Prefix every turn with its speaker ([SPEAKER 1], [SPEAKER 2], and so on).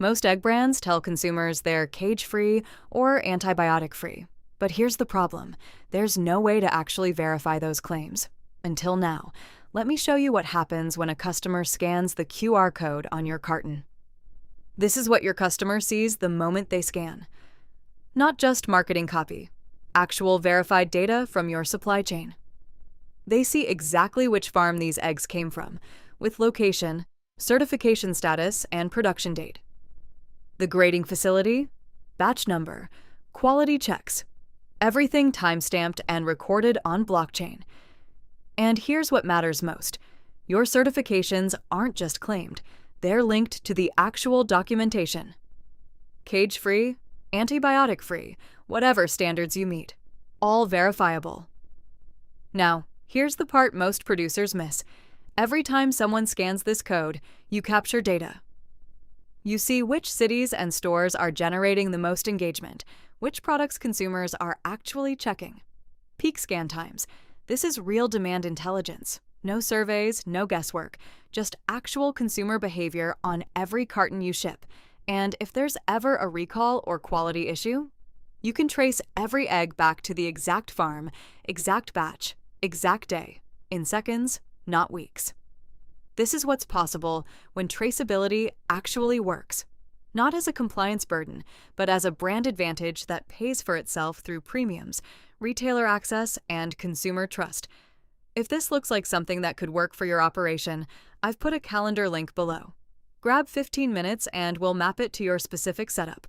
[SPEAKER 1] Most egg brands tell consumers they're cage-free or antibiotic-free. But here's the problem. There's no way to actually verify those claims. Until now. Let me show you what happens when a customer scans the QR code on your carton. This is what your customer sees the moment they scan. Not just marketing copy. Actual verified data from your supply chain. They see exactly which farm these eggs came from, with location, certification status, and production date. The grading facility, batch number, quality checks. Everything timestamped and recorded on blockchain. And here's what matters most. Your certifications aren't just claimed, they're linked to the actual documentation. Cage-free, antibiotic-free, whatever standards you meet. All verifiable. Now, here's the part most producers miss. Every time someone scans this code, you capture data. You see which cities and stores are generating the most engagement, which products consumers are actually checking. Peak scan times. This is real demand intelligence. No surveys, no guesswork, just actual consumer behavior on every carton you ship. And if there's ever a recall or quality issue, you can trace every egg back to the exact farm, exact batch, exact day, in seconds, not weeks. This is what's possible when traceability actually works. Not as a compliance burden, but as a brand advantage that pays for itself through premiums, retailer access, and consumer trust. If this looks like something that could work for your operation, I've put a calendar link below. Grab 15 minutes and we'll map it to your specific setup.